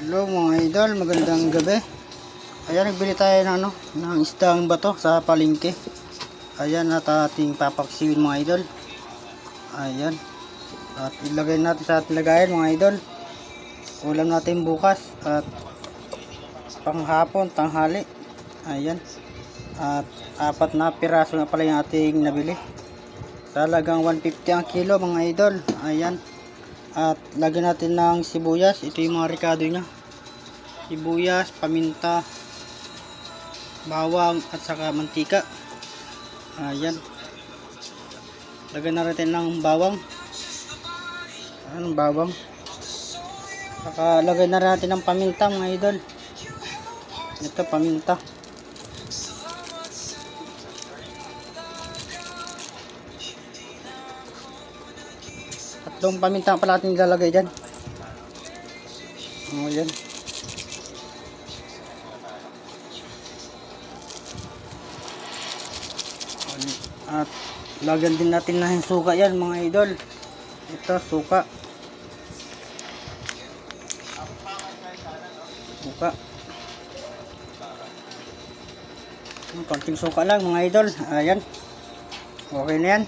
Hello mga idol, magandang gabi. Ayan, nagbili tayo ng isdang bato sa palengke. Ayan, at ating papaksiwin mga idol. Ayan, at ilagay natin sa ating lagayan mga idol. Ulam natin bukas at panghapon, tanghali. Ayan, at 4 na piraso na pala yung ating nabili. Sa halagang 150 ang kilo mga idol. Ayan, at lagyan natin ng sibuyas. Ito yung mga rekado nya: sibuyas, paminta, bawang at saka mantika. Ayan, lagyan natin ng bawang. Ayan, bawang. Saka lagyan na natin ng paminta mga idol. Ito paminta. Tatlong paminta pala natin ilalagay dyan. Ayan. At lagyan din natin ng suka yan mga idol. Ito suka. Suka. Konting suka lang mga idol. Ayan. Okay na yan.